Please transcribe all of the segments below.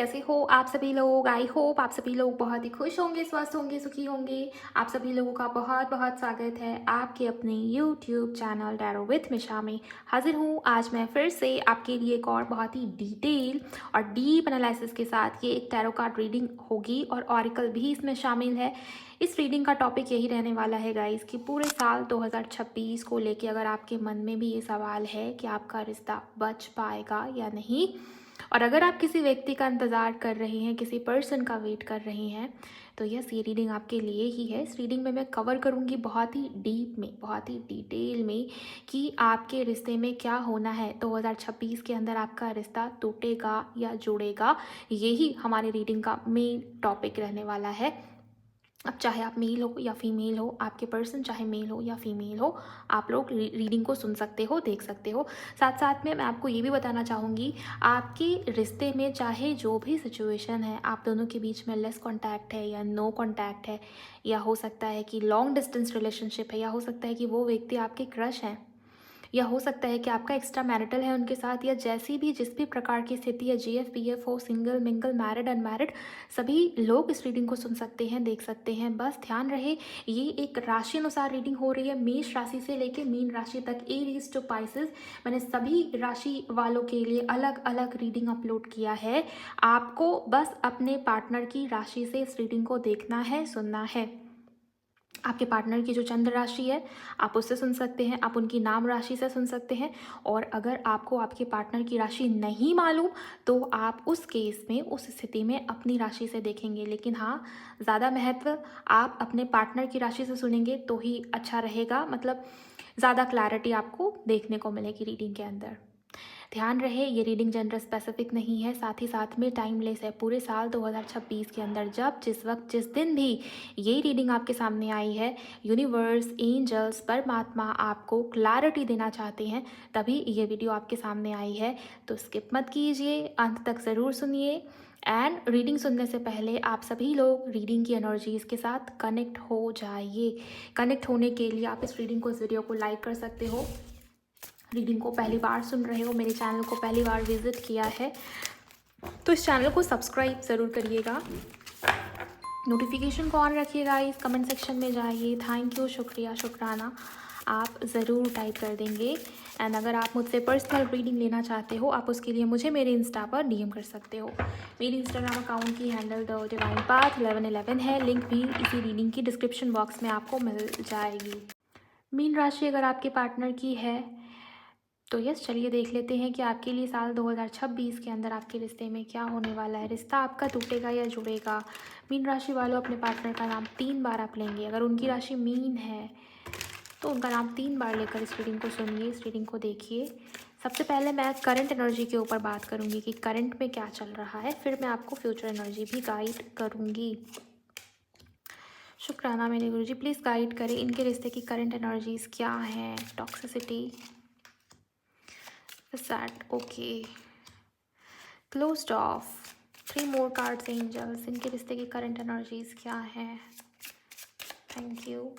कैसे हो आप सभी लोग। आई होप आप सभी लोग बहुत ही खुश होंगे, स्वस्थ होंगे, सुखी होंगे। आप सभी लोगों का बहुत बहुत स्वागत है आपके अपने यूट्यूब चैनल टैरो विथ मिशा में। हाजिर हूँ आज मैं फिर से आपके लिए एक और बहुत ही डिटेल और डीप एनालिसिस के साथ। ये एक टैरो कार्ड रीडिंग होगी और ऑरिकल भी इसमें शामिल है। इस रीडिंग का टॉपिक यही रहने वाला है गाइस कि पूरे साल 2026 को लेके अगर आपके मन में भी ये सवाल है कि आपका रिश्ता बच पाएगा या नहीं, और अगर आप किसी व्यक्ति का इंतज़ार कर रहे हैं, किसी पर्सन का वेट कर रहे हैं, तो यस, ये रीडिंग आपके लिए ही है। इस रीडिंग में मैं कवर करूँगी बहुत ही डीप में, बहुत ही डिटेल में कि आपके रिश्ते में क्या होना है। 2026 के अंदर आपका रिश्ता टूटेगा या जुड़ेगा, यही हमारी रीडिंग का मेन टॉपिक रहने वाला है। अब चाहे आप मेल हो या फीमेल हो, आपके पर्सन चाहे मेल हो या फीमेल हो, आप लोग रीडिंग को सुन सकते हो, देख सकते हो। साथ साथ में मैं आपको ये भी बताना चाहूँगी, आपके रिश्ते में चाहे जो भी सिचुएशन है, आप दोनों के बीच में लेस कॉन्टैक्ट है या नो कॉन्टैक्ट है, या हो सकता है कि लॉन्ग डिस्टेंस रिलेशनशिप है, या हो सकता है कि वो व्यक्ति आपके क्रश हैं, या हो सकता है कि आपका एक्स्ट्रा मैरिटल है उनके साथ, या जैसी भी जिस भी प्रकार की स्थिति है, जीएफ पीएफ हो, सिंगल मिंगल मैरिड अनमैरिड, सभी लोग इस रीडिंग को सुन सकते हैं, देख सकते हैं। बस ध्यान रहे, ये एक राशि अनुसार रीडिंग हो रही है, मेष राशि से लेकर मीन राशि तक, एरीज टू पाइसेस। मैंने सभी राशि वालों के लिए अलग अलग रीडिंग अपलोड किया है। आपको बस अपने पार्टनर की राशि से इस रीडिंग को देखना है, सुनना है। आपके पार्टनर की जो चंद्र राशि है, आप उससे सुन सकते हैं, आप उनकी नाम राशि से सुन सकते हैं। और अगर आपको आपके पार्टनर की राशि नहीं मालूम, तो आप उस केस में, उस स्थिति में अपनी राशि से देखेंगे। लेकिन हाँ, ज़्यादा महत्व आप अपने पार्टनर की राशि से सुनेंगे तो ही अच्छा रहेगा, मतलब ज़्यादा क्लैरिटी आपको देखने को मिलेगी रीडिंग के अंदर। ध्यान रहे, ये रीडिंग जेंडर स्पेसिफिक नहीं है, साथ ही साथ में टाइमलेस है। पूरे साल 2026 के अंदर जब, जिस वक्त, जिस दिन भी ये रीडिंग आपके सामने आई है, यूनिवर्स, एंजल्स, परमात्मा आपको क्लैरिटी देना चाहते हैं, तभी ये वीडियो आपके सामने आई है। तो स्किप मत कीजिए, अंत तक ज़रूर सुनिए। एंड रीडिंग सुनने से पहले आप सभी लोग रीडिंग की एनर्जीज़ के साथ कनेक्ट हो जाइए। कनेक्ट होने के लिए आप इस रीडिंग को, इस वीडियो को लाइक कर सकते हो। रीडिंग को पहली बार सुन रहे हो, मेरे चैनल को पहली बार विजिट किया है, तो इस चैनल को सब्सक्राइब ज़रूर करिएगा, नोटिफिकेशन को ऑन रखिएगा। इस कमेंट सेक्शन में जाइए, थैंक यू, शुक्रिया, शुक्राना आप ज़रूर टाइप कर देंगे। एंड अगर आप मुझसे पर्सनल रीडिंग लेना चाहते हो, आप उसके लिए मुझे मेरे इंस्टा पर डीएम कर सकते हो। मेरी इंस्टाग्राम अकाउंट की हैंडल द डिवाइन पाथ 1111 है, लिंक भी इसी रीडिंग की डिस्क्रिप्शन बॉक्स में आपको मिल जाएगी। मीन राशि अगर आपके पार्टनर की है, तो यस, चलिए देख लेते हैं कि आपके लिए साल 2026 के अंदर आपके रिश्ते में क्या होने वाला है। रिश्ता आपका टूटेगा या जुड़ेगा। मीन राशि वालों, अपने पार्टनर का नाम 3 बार आप लेंगे। अगर उनकी राशि मीन है तो उनका नाम 3 बार लेकर इस रीडिंग को सुनिए, इस रीडिंग को देखिए। सबसे पहले मैं करंट एनर्जी के ऊपर बात करूँगी कि करंट में क्या चल रहा है, फिर मैं आपको फ्यूचर एनर्जी भी गाइड करूँगी। शुक्राना मेरे गुरुजी, प्लीज़ गाइड करें इनके रिश्ते की करंट एनर्जीज़ क्या हैं। Toxicity, sad, okay, closed off, 3 more cards angels. इनके रिश्ते की करंट एनर्जीज क्या है। Thank you.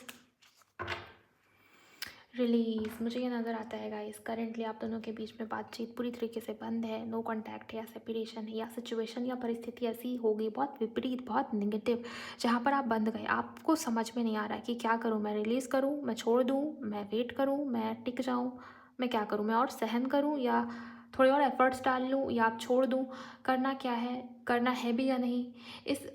रिलीज, मुझे ये नज़र आता है गाइस, करेंटली आप दोनों के बीच में बातचीत पूरी तरीके से बंद है, नो कांटेक्ट, या सेपरेशन है, या सिचुएशन या परिस्थिति ऐसी होगी बहुत विपरीत, बहुत नेगेटिव, जहाँ पर आप बंद गए। आपको समझ में नहीं आ रहा है कि क्या करूँ, मैं रिलीज़ करूँ, मैं छोड़ दूँ, मैं वेट करूँ, मैं टिक जाऊँ, मैं क्या करूँ, मैं और सहन करूँ या थोड़े और एफर्ट्स डाल लूँ, या आप छोड़ दूँ, करना क्या है, करना है भी या नहीं। इस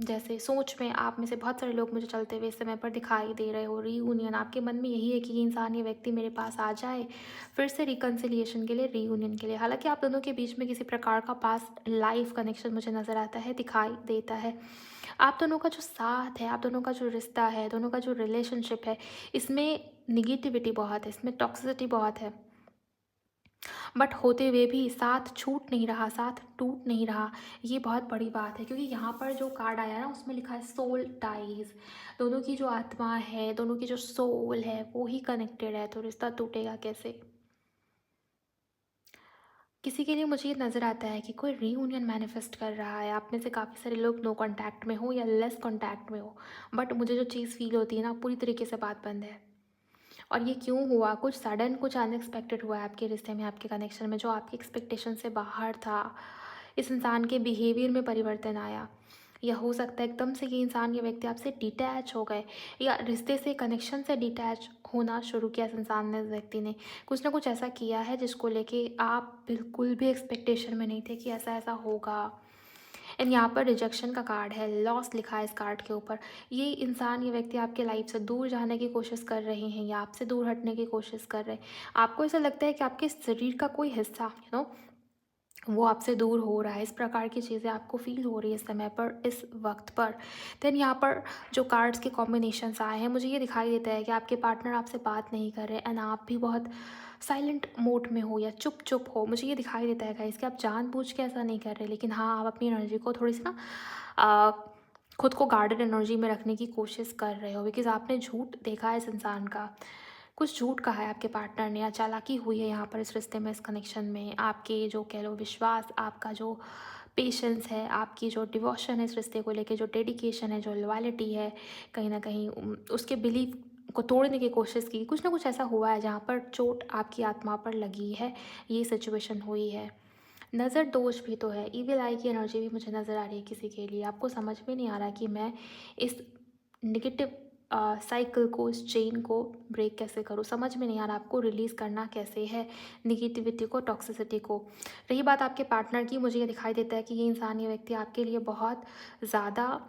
जैसे सोच में आप में से बहुत सारे लोग मुझे चलते हुए इस समय पर दिखाई दे रहे हो। रीयूनियन, आपके मन में यही है कि ये इंसान, ये व्यक्ति मेरे पास आ जाए फिर से रिकन्सिलिएशन के लिए, रीयूनियन के लिए। हालांकि आप दोनों के बीच में किसी प्रकार का पास्ट लाइफ कनेक्शन मुझे नज़र आता है, दिखाई देता है। आप दोनों का जो साथ है, आप दोनों का जो रिश्ता है, दोनों का जो रिलेशनशिप है, इसमें निगेटिविटी बहुत है, इसमें टॉक्सिसिटी बहुत है, बट होते हुए भी साथ छूट नहीं रहा, साथ टूट नहीं रहा। ये बहुत बड़ी बात है, क्योंकि यहाँ पर जो कार्ड आया ना, उसमें लिखा है सोल टाइज। दोनों की जो आत्मा है, दोनों की जो सोल है, वो ही कनेक्टेड है, तो रिश्ता टूटेगा कैसे। किसी के लिए मुझे ये नज़र आता है कि कोई रीयूनियन मैनिफेस्ट कर रहा है। आप में से काफ़ी सारे लोग नो कांटेक्ट में हो या लेस कांटेक्ट में हो, बट मुझे जो चीज़ फील होती है ना, पूरी तरीके से बात बंद है। और ये क्यों हुआ, कुछ सडन, कुछ अनएक्सपेक्टेड हुआ है आपके रिश्ते में, आपके कनेक्शन में, जो आपकी एक्सपेक्टेशन से बाहर था। इस इंसान के बिहेवियर में परिवर्तन आया, या हो सकता है एकदम से ये इंसान, ये व्यक्ति आपसे डिटैच हो गए, या रिश्ते से, कनेक्शन से डिटैच होना शुरू किया इस इंसान ने, इस व्यक्ति ने कुछ ना कुछ ऐसा किया है जिसको लेके आप बिल्कुल भी एक्सपेक्टेशन में नहीं थे कि ऐसा ऐसा होगा। एंड यहाँ पर रिजेक्शन का कार्ड है, लॉस लिखा है इस कार्ड के ऊपर। ये इंसान, ये व्यक्ति आपके लाइफ से दूर जाने की कोशिश कर रहे हैं, या आपसे दूर हटने की कोशिश कर रहे हैं। आपको ऐसा लगता है कि आपके शरीर का कोई हिस्सा वो आपसे दूर हो रहा है। इस प्रकार की चीज़ें आपको फील हो रही है इस समय पर, इस वक्त पर। देन यहाँ पर जो कार्ड्स के कॉम्बिनेशंस आए हैं, मुझे ये दिखाई देता है कि आपके पार्टनर आपसे बात नहीं कर रहे, एंड आप भी बहुत साइलेंट मोड में हो या चुप चुप हो। मुझे ये दिखाई देता है गाइस कि आप जानबूझ के ऐसा नहीं कर रहे, लेकिन हाँ, आप अपनी एनर्जी को थोड़ी सी ना आ, खुद को गार्डन एनर्जी में रखने की कोशिश कर रहे हो, बिकॉज आपने झूठ देखा है इस इंसान का। कुछ झूठ कहा है आपके पार्टनर ने, या चालाकी हुई है यहाँ पर इस रिश्ते में, इस कनेक्शन में। आपके जो कह लो विश्वास, आपका जो पेशेंस है, आपकी जो डिवोशन है इस रिश्ते को लेके, जो डेडिकेशन है, जो लॉयल्टी है, कहीं ना कहीं उसके बिलीव को तोड़ने की कोशिश की। कुछ ना कुछ ऐसा हुआ है जहाँ पर चोट आपकी आत्मा पर लगी है, ये सिचुएशन हुई है। नज़र दोष भी तो है, ईविल आई की एनर्जी भी मुझे नज़र आ रही है किसी के लिए। आपको समझ में नहीं आ रहा कि मैं इस निगेटिव साइकिल को, इस चेन को ब्रेक कैसे करूँ। समझ में नहीं आ रहा आपको रिलीज़ करना कैसे है निगेटिविटी को, टॉक्सिसिटी को। रही बात आपके पार्टनर की, मुझे ये दिखाई देता है कि ये इंसान, ये व्यक्ति आपके लिए बहुत ज़्यादा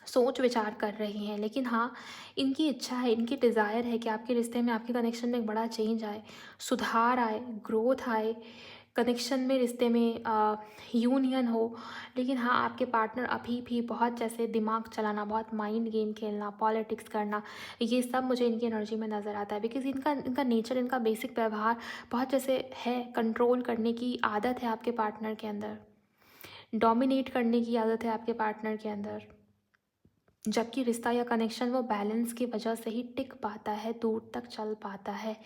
सोच विचार कर रहे हैं, लेकिन हाँ, इनकी इच्छा है, इनकी डिज़ायर है कि आपके रिश्ते में, आपके कनेक्शन में एक बड़ा चेंज आए, सुधार आए, ग्रोथ आए, कनेक्शन में, रिश्ते में यूनियन हो। लेकिन हाँ, आपके पार्टनर अभी भी बहुत जैसे दिमाग चलाना, बहुत माइंड गेम खेलना, पॉलिटिक्स करना, ये सब मुझे इनकी एनर्जी में नज़र आता है। बिकॉज इनका इनका नेचर, इनका बेसिक व्यवहार बहुत जैसे है, कंट्रोल करने की आदत है आपके पार्टनर के अंदर, डोमिनेट करने की आदत है आपके पार्टनर के अंदर। जबकि रिश्ता या कनेक्शन वो बैलेंस की वजह से ही टिक पाता है, दूर तक चल पाता है।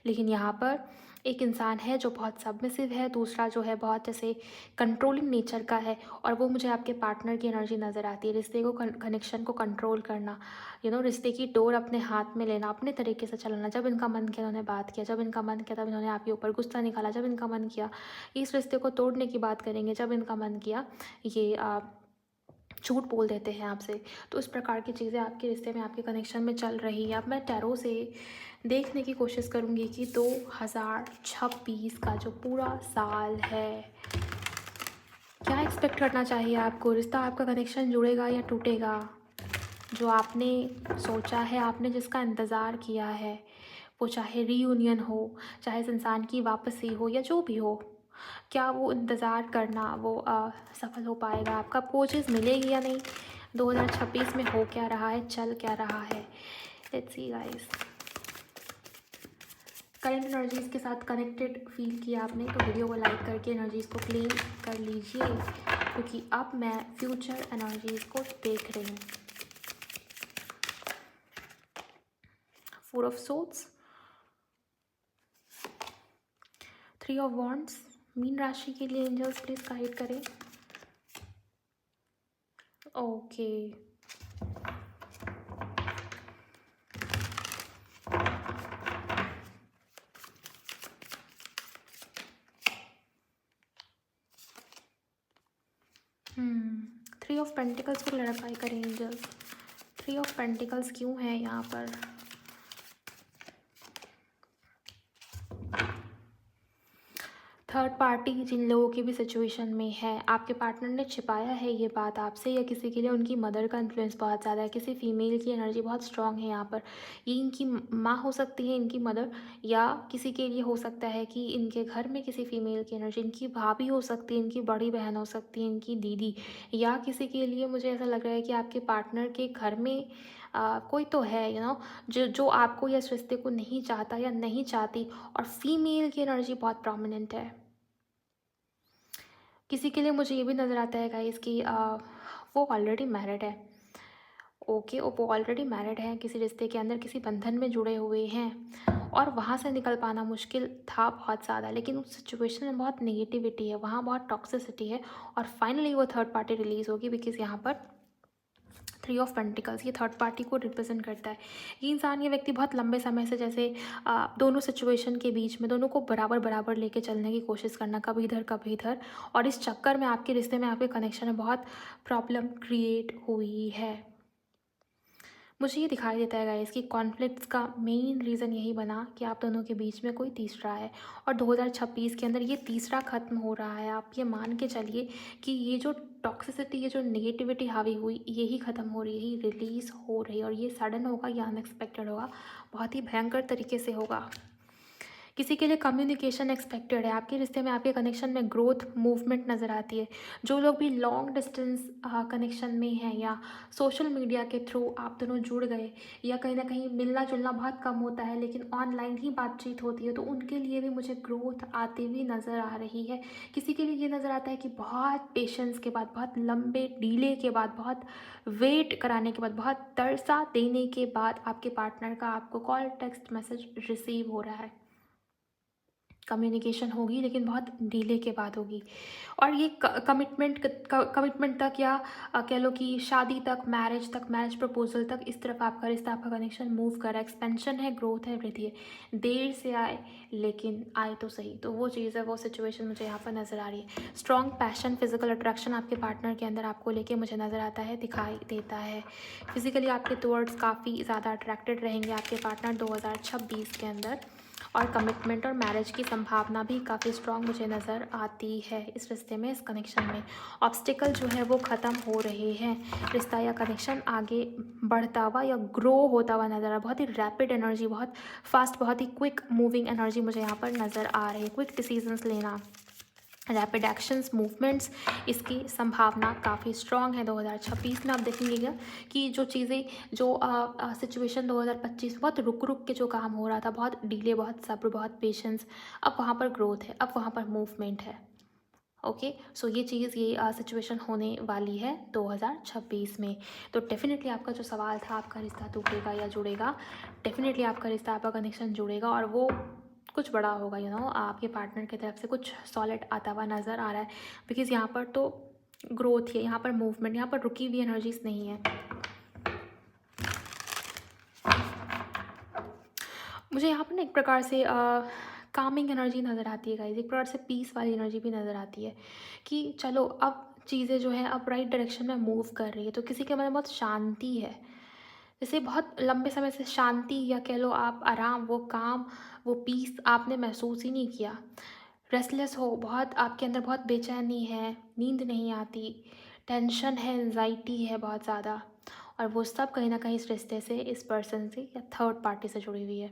लेकिन यहाँ पर एक इंसान है जो बहुत सबमिसिव है, दूसरा जो है बहुत जैसे कंट्रोलिंग नेचर का है, और वो मुझे आपके पार्टनर की एनर्जी नज़र आती है। रिश्ते को, कनेक्शन को कंट्रोल करना, रिश्ते की डोर अपने हाथ में लेना, अपने तरीके से चलाना। जब इनका मन किया उन्होंने बात किया, जब इनका मन किया तब इन्होंने आपके ऊपर गुस्सा निकाला, जब इनका मन किया इस रिश्ते को तोड़ने की बात करेंगे, जब इनका मन किया ये झूठ बोल देते हैं आपसे। तो इस प्रकार की चीज़ें आपके रिश्ते में, आपके कनेक्शन में चल रही है। अब मैं टैरो से देखने की कोशिश करूँगी कि 2026 का जो पूरा साल है, क्या एक्सपेक्ट करना चाहिए आपको। रिश्ता, आपका कनेक्शन जुड़ेगा या टूटेगा। जो आपने सोचा है, आपने जिसका इंतज़ार किया है, वो चाहे रीयूनियन हो, चाहे इस इंसान की वापसी हो, या जो भी हो, क्या वो इंतज़ार करना वो सफल हो पाएगा। आपका अपोजेस मिलेगी या नहीं, 2026 में हो क्या रहा है, चल क्या रहा है। Let's see guys. Current energies के साथ कनेक्टेड फील किया आपने तो वीडियो को लाइक करके एनर्जीज़ को क्लेम कर लीजिए, क्योंकि अब मैं फ्यूचर एनर्जीज़ को देख रही हूँ। 4 of swords, 3 of wands. Mean राशि के लिए एंजल्स प्लीज गाइड करें। ओके, थ्री ऑफ पेंटिकल्स को क्लैरिफाई करें एंजल्स। 3 ऑफ पेंटिकल्स क्यों है यहाँ पर। थर्ड पार्टी जिन लोगों की भी सिचुएशन में है, आपके पार्टनर ने छिपाया है ये बात आपसे, या किसी के लिए उनकी मदर का इन्फ्लुएंस बहुत ज़्यादा है। किसी फीमेल की एनर्जी बहुत स्ट्रांग है यहाँ पर। ये इनकी माँ हो सकती है, इनकी मदर, या किसी के लिए हो सकता है कि इनके घर में किसी फीमेल की एनर्जी, इनकी भाभी हो सकती है, इनकी बड़ी बहन हो सकती है, इनकी दीदी, या किसी के लिए मुझे ऐसा लग रहा है कि आपके पार्टनर के घर में कोई तो है जो आपको या इस रिश्ते को नहीं चाहता या नहीं चाहती, और फीमेल की एनर्जी बहुत प्रोमिनेंट है। किसी के लिए मुझे ये भी नज़र आता है गाइस कि वो ऑलरेडी मैरिड है। ओके, वो ऑलरेडी मैरिड है, किसी रिश्ते के अंदर, किसी बंधन में जुड़े हुए हैं, और वहाँ से निकल पाना मुश्किल था बहुत ज़्यादा। लेकिन उस सिचुएशन में बहुत नेगेटिविटी है, वहाँ बहुत टॉक्सिसिटी है, और फाइनली वो थर्ड पार्टी रिलीज़ होगी। बिकॉज यहाँ पर थ्री ऑफ पेंटिकल्स, ये थर्ड पार्टी को रिप्रेजेंट करता है। ये इंसान, ये व्यक्ति बहुत लंबे समय से जैसे दोनों सिचुएशन के बीच में दोनों को बराबर बराबर लेके चलने की कोशिश करना, कभी इधर कभी इधर, और इस चक्कर में आपके रिश्ते में, आपके कनेक्शन में बहुत प्रॉब्लम क्रिएट हुई है। मुझे ये दिखाई देता है गाइस कि कॉन्फ्लिक्ट्स का मेन रीज़न यही बना कि आप दोनों के बीच में कोई तीसरा है, और 2026 के अंदर ये तीसरा ख़त्म हो रहा है। आप ये मान के चलिए कि ये जो टॉक्सिसिटी, ये जो नेगेटिविटी हावी हुई, यही ख़त्म हो रही है, रिलीज़ हो रही है, और ये सडन होगा, ये अनएक्सपेक्टेड होगा, बहुत ही भयंकर तरीके से होगा। किसी के लिए कम्युनिकेशन एक्सपेक्टेड है, आपके रिश्ते में, आपके कनेक्शन में ग्रोथ, मूवमेंट नज़र आती है। जो लोग भी लॉन्ग डिस्टेंस कनेक्शन में हैं, या सोशल मीडिया के थ्रू आप दोनों जुड़ गए, या कहीं ना कहीं मिलना जुलना बहुत कम होता है लेकिन ऑनलाइन ही बातचीत होती है, तो उनके लिए भी मुझे ग्रोथ आती हुई नज़र आ रही है। किसी के लिए ये नज़र आता है कि बहुत पेशेंस के बाद, बहुत लंबे डीले के बाद, बहुत वेट कराने के बाद, बहुत तरसा देने के बाद आपके पार्टनर का आपको कॉल, टेक्स्ट मैसेज रिसीव हो रहा है। कम्युनिकेशन होगी लेकिन बहुत डिले के बाद होगी, और ये कमिटमेंट तक, या कह लो कि शादी तक, मैरिज प्रपोजल तक, इस तरफ आपका रिश्ता, आपका कनेक्शन मूव कर रहा है। एक्सपेंशन है, ग्रोथ है, वृद्धि है। देर से आए लेकिन आए तो सही, तो वो चीज़ है, वो सिचुएशन मुझे यहाँ पर नज़र आ रही है। स्ट्रॉन्ग पैशन, फिजिकल अट्रैक्शन आपके पार्टनर के अंदर आपको लेके मुझे नज़र आता है, दिखाई देता है। फिजिकली आपके टुवर्ड्स काफ़ी ज़्यादा अट्रैक्टेड रहेंगे आपके पार्टनर 2026 के अंदर, और कमिटमेंट और मैरिज की संभावना भी काफ़ी स्ट्रॉन्ग मुझे नज़र आती है इस रिश्ते में, इस कनेक्शन में। ऑब्स्टिकल जो है वो ख़त्म हो रहे हैं, रिश्ता या कनेक्शन आगे बढ़ता हुआ या ग्रो होता हुआ नज़र आ रहा है। बहुत ही रैपिड एनर्जी, बहुत फास्ट, बहुत ही क्विक मूविंग एनर्जी मुझे यहाँ पर नज़र आ रही है। क्विक डिसीजंस लेना, रैपिड एक्शंस, मूवमेंट्स, इसकी संभावना काफ़ी स्ट्रॉन्ग है 2026 में। आप देखेंगे कि जो चीज़ें, जो सिचुएशन 2025 बहुत रुक रुक के जो काम हो रहा था, बहुत डिले, बहुत सब्र, बहुत पेशेंस, अब वहाँ पर ग्रोथ है, अब वहाँ पर मूवमेंट है। ओके, सो ये चीज़, ये सिचुएशन होने वाली है 2026 में। तो डेफिनेटली आपका जो सवाल था, आपका रिश्ता टूटेगा या जुड़ेगा, डेफिनेटली आपका रिश्ता, आपका कनेक्शन जुड़ेगा, और वो कुछ बड़ा होगा, आपके पार्टनर की तरफ से कुछ सॉलिड आता हुआ नज़र आ रहा है। बिकॉज़ यहाँ पर तो ग्रोथ है, यहाँ पर मूवमेंट, यहाँ पर रुकी हुई एनर्जीज नहीं है। मुझे यहाँ पर ना एक प्रकार से कामिंग एनर्जी नज़र आती है गाइस, एक प्रकार से पीस वाली एनर्जी भी नज़र आती है कि चलो अब चीज़ें जो है अब राइट डायरेक्शन में मूव कर रही है। तो किसी के मन में बहुत शांति है, जैसे बहुत लंबे समय से शांति, या कह लो आप आराम, वो काम, वो पीस आपने महसूस ही नहीं किया। रेस्टलेस हो बहुत, आपके अंदर बहुत बेचैनी है, नींद नहीं आती, टेंशन है, एंजाइटी है बहुत ज़्यादा, और वो सब कहीं ना कहीं इस रिश्ते से, इस पर्सन से या थर्ड पार्टी से जुड़ी हुई है।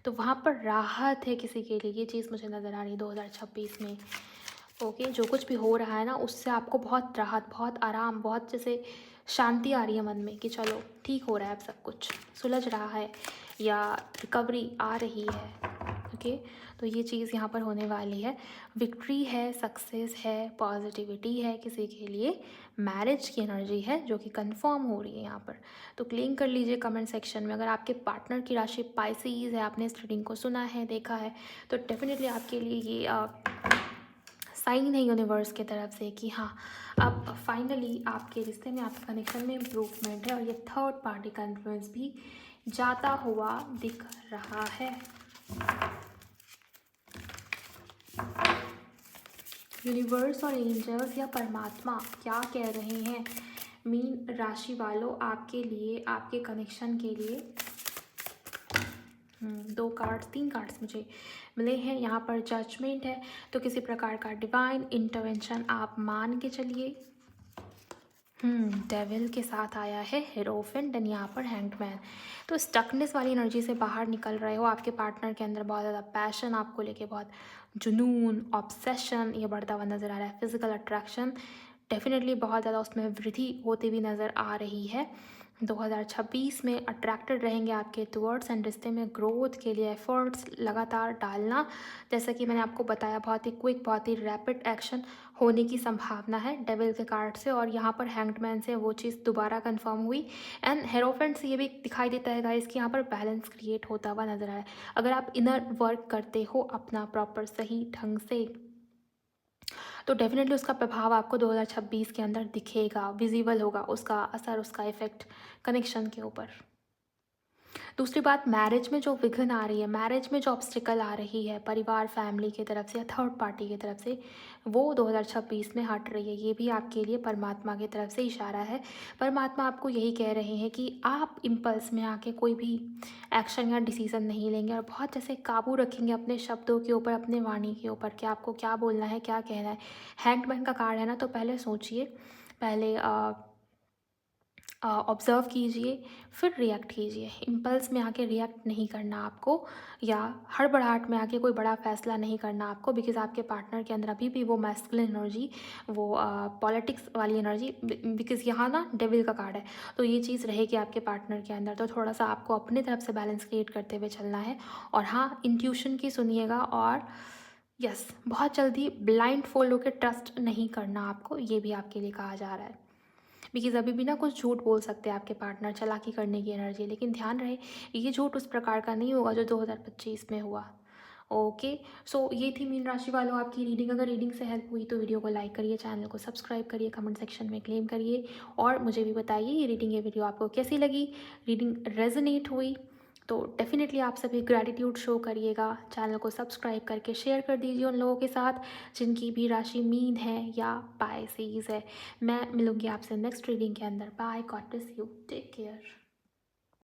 तो वहाँ पर राहत है किसी के लिए, ये चीज़ मुझे नज़र आ रही है 2026 में। ओके, जो कुछ भी हो रहा है ना, उससे आपको बहुत राहत, बहुत आराम, बहुत जैसे शांति आ रही है मन में कि चलो ठीक हो रहा है, अब सब कुछ सुलझ रहा है, या रिकवरी आ रही है। ओके, तो ये चीज़ यहाँ पर होने वाली है। विक्ट्री है, सक्सेस है, पॉजिटिविटी है किसी के लिए, मैरिज की एनर्जी है जो कि कंफर्म हो रही है यहाँ पर। तो क्लेम कर लीजिए कमेंट सेक्शन में, अगर आपके पार्टनर की राशि पाइसेस है, आपने इस रीडिंग को सुना है, देखा है, तो डेफिनेटली आपके लिए ये साइन है यूनिवर्स की तरफ से कि हाँ, अब फाइनली आपके रिश्ते में, आपके कनेक्शन में इम्प्रूवमेंट है, और ये थर्ड पार्टी का इन्फ्लुएंस भी जाता हुआ दिख रहा है। यूनिवर्स और एंजल्स या परमात्मा क्या कह रहे हैं मीन राशि वालों आपके लिए, आपके कनेक्शन के लिए? 3 कार्ड्स मुझे मिले हैं यहाँ पर। जजमेंट है, तो किसी प्रकार का डिवाइन इंटरवेंशन आप मान के चलिए। डेविल के साथ आया है हेरोफेंट, एंड यहाँ पर हैंग्डमैन। तो स्टकनेस वाली एनर्जी से बाहर निकल रहे हो, आपके पार्टनर के अंदर बहुत ज़्यादा पैशन, आपको लेके बहुत जुनून, ऑब्सेशन, ये बढ़ता हुआ नज़र आ रहा है। फिजिकल अट्रैक्शन डेफिनेटली बहुत ज़्यादा उसमें वृद्धि होती हुई नज़र आ रही है। 2026 में अट्रैक्टेड रहेंगे आपके टुवर्ड्स, एंड रिश्ते में ग्रोथ के लिए एफर्ट्स लगातार डालना, जैसा कि मैंने आपको बताया, बहुत ही क्विक, बहुत ही रैपिड एक्शन होने की संभावना है डेविल के कार्ड से। और यहाँ पर हैंग्डमैन से वो चीज़ दोबारा कंफर्म हुई, एंड हेरोफेंट से ये भी दिखाई देता है गाइस कि यहाँ पर बैलेंस क्रिएट होता हुआ नजर आया है। अगर आप इनर वर्क करते हो अपना प्रॉपर सही ढंग से, तो डेफ़िनेटली उसका प्रभाव आपको 2026 के अंदर दिखेगा, विज़िबल होगा उसका असर, उसका इफ़ेक्ट कनेक्शन के ऊपर। दूसरी बात, मैरिज में जो विघ्न आ रही है, मैरिज में जो ऑब्स्टिकल आ रही है परिवार, फैमिली की तरफ से या थर्ड पार्टी की तरफ से, वो 2026 में हट रही है। ये भी आपके लिए परमात्मा की तरफ से इशारा है। परमात्मा आपको यही कह रहे हैं कि आप इम्पल्स में आके कोई भी एक्शन या डिसीज़न नहीं लेंगे और बहुत जैसे काबू रखेंगे अपने शब्दों के ऊपर, अपने वाणी के ऊपर कि आपको क्या बोलना है, क्या कहना है। हैंगमैन का कार्ड है ना, तो पहले सोचिए, पहले ऑब्ज़र्व कीजिए, फिर रिएक्ट कीजिए। इम्पल्स में आके रिएक्ट नहीं करना आपको, या हड़बड़ाहट में आके कोई बड़ा फ़ैसला नहीं करना आपको, बिकॉज़ आपके पार्टनर के अंदर अभी भी वो मैस्कुलिन एनर्जी, वो पॉलिटिक्स वाली एनर्जी, बिकॉज़ यहाँ ना डेविल का कार्ड है, तो ये चीज़ रहेगी आपके पार्टनर के अंदर। तो थोड़ा-सा आपको अपनी तरफ से बैलेंस क्रिएट करते हुए चलना है। और हाँ, इंट्यूशन की सुनिएगा, और यस, बहुत जल्दी ब्लाइंड फ़ॉलो के ट्रस्ट नहीं करना आपको, ये भी आपके लिए कहा जा रहा है। बिकॉज़ अभी भी ना कुछ झूठ बोल सकते हैं आपके पार्टनर, चालाकी करने की एनर्जी, लेकिन ध्यान रहे ये झूठ उस प्रकार का नहीं होगा जो 2025 में हुआ। ओके, सो ये थी मीन राशि वालों आपकी रीडिंग। अगर रीडिंग से हेल्प हुई तो वीडियो को लाइक करिए, चैनल को सब्सक्राइब करिए, कमेंट सेक्शन में क्लेम करिए, और मुझे भी बताइए ये रीडिंग, ये वीडियो आपको कैसी लगी। रीडिंग रेजोनेट हुई तो डेफिनेटली आप सभी ग्रैटिट्यूड शो करिएगा, चैनल को सब्सक्राइब करके शेयर कर दीजिए उन लोगों के साथ जिनकी भी राशि मीन है या पाइसेस है। मैं मिलूंगी आपसे नेक्स्ट रीडिंग के अंदर। Bye, God bless you, take care.